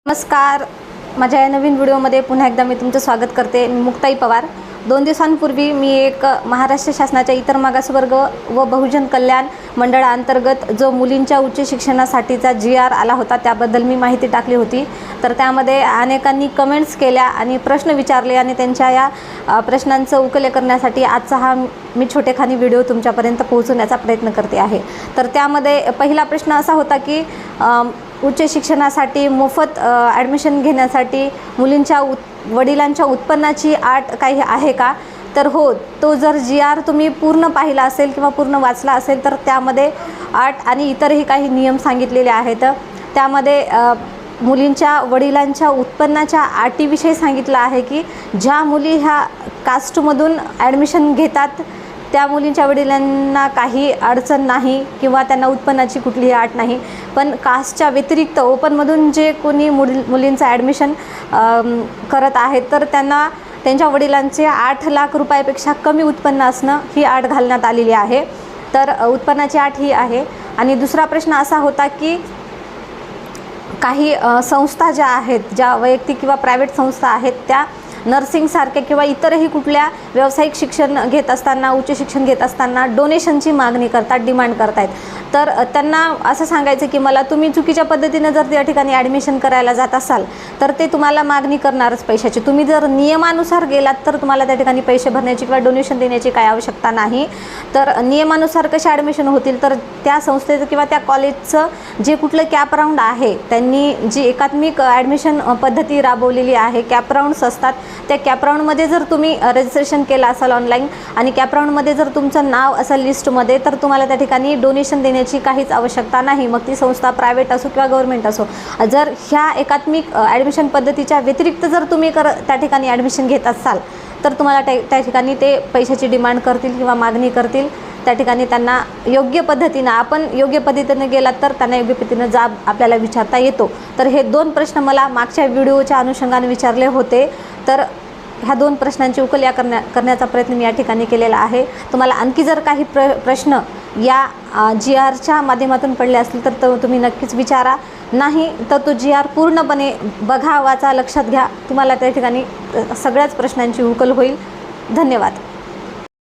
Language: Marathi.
नमस्कार, माझ्या या नवीन व्हिडिओमध्ये पुन्हा एकदा मी तुमचं स्वागत करते. मी मुक्ताई पवार. 2 दिवसांपूर्वी मी एक महाराष्ट्र शासनाच्या इतर मागासवर्ग व बहुजन कल्याण मंडळाअंतर्गत जो मुलींच्या उच्च शिक्षणासाठीचा GR आला होता त्याबद्दल मी माहिती टाकली होती. तर त्यामध्ये अनेकांनी कमेंट्स केल्या आणि प्रश्न विचारले आणि त्यांच्या या प्रश्नांचं उकले करण्यासाठी आजचा हा मी छोटेखानी व्हिडिओ तुमच्यापर्यंत पोहोचवण्याचा प्रयत्न करते आहे. तर त्यामध्ये पहिला प्रश्न असा होता की उच्च शिक्षणासाठी मोफत ॲडमिशन घेण्यासाठी मुलींच्या वडिलांच्या उत्पन्नाची अट काही आहे का? तर हो, तो जर GR तुम्ही पूर्ण पाहिला असेल किंवा पूर्ण वाचला असेल तर त्यामध्ये अट आणि इतरही काही नियम सांगितलेले आहेत. त्यामध्ये मुलींच्या वडिलांच्या उत्पन्नाच्या अटीविषयी सांगितलं आहे की ज्या मुली ह्या कास्टमधून ॲडमिशन घेतात त्या मुलींच्या वडिलांना काही अडचण नाही किंवा त्यांना उत्पन्नाची कुठलीही अट नाही. पण कास्टच्या व्यतिरिक्त ओपनमधून जे कोणी मुलींचं ॲडमिशन करत आहेत तर त्यांना त्यांच्या वडिलांचे 8 लाख रुपयापेक्षा कमी उत्पन्न असणं ही अट घालण्यात आलेली आहे. तर उत्पन्नाची अट ही आहे. आणि दुसरा प्रश्न असा होता की काही संस्था ज्या आहेत, ज्या वैयक्तिक किंवा प्रायव्हेट संस्था आहेत, त्या नर्सिंगसारख्या किंवा इतरही कुठल्या व्यावसायिक शिक्षण घेत असताना, उच्च शिक्षण घेत असताना डोनेशनची मागणी करतात, डिमांड करतायत. तर त्यांना असं सांगायचं की मला तुम्ही चुकीच्या पद्धतीनं जर त्या ठिकाणी ॲडमिशन करायला जात असाल तर ते तुम्हाला मागणी करणारच पैशाची. तुम्ही जर नियमानुसार गेलात तर तुम्हाला त्या ठिकाणी पैसे भरण्याची किंवा डोनेशन देण्याची काही आवश्यकता नाही. तर नियमानुसार कसे ॲडमिशन होतील तर त्या संस्थेचं किंवा त्या कॉलेजचं जे कुठलं कॅप राऊंड आहे, त्यांनी जी एकात्मिक ॲडमिशन पद्धती राबवलेली आहे, कॅप राऊंड्स असतात, त्या कॅप राऊंडमध्ये जर तुम्ही रजिस्ट्रेशन केलं असाल ऑनलाईन आणि कॅप राऊंडमध्ये जर तुमचं नाव असेल लिस्टमध्ये तर तुम्हाला त्या ठिकाणी डोनेशन देण्याची काहीच आवश्यकता नाही. मग ती संस्था प्रायव्हेट असो किंवा गव्हर्नमेंट असो. जर ह्या एकात्मिक ॲडमिशन पद्धतीच्या व्यतिरिक्त जर तुम्ही त्या ठिकाणी ॲडमिशन घेत असाल तर तुम्हाला त्या ठिकाणी ते पैशाची डिमांड करतील किंवा मागणी करतील. त्या ठिकाणी त्यांना योग्य पद्धतीनं, आपण योग्य पद्धतीनं गेलात तर त्यांना योग्य पद्धतीनं जाब आपल्याला विचारता येतो. तर हे 2 प्रश्न मला मागच्या व्हिडिओच्या अनुषंगाने विचारले होते. तर ह्या 2 प्रश्नांची उकल करण्याचा प्रयत्न मी या ठिकाणी केलेला आहे. तुम्हाला आणखी जर काही प्रश्न या GRच्या माध्यमातून पडले असतील तर तुम्ही नक्कीच विचारा. नाही तर तो GR पूर्णपणे बघा, वाचा, लक्षात घ्या. तुम्हाला त्या ठिकाणी सगळ्याच प्रश्नांची उकल होईल. धन्यवाद.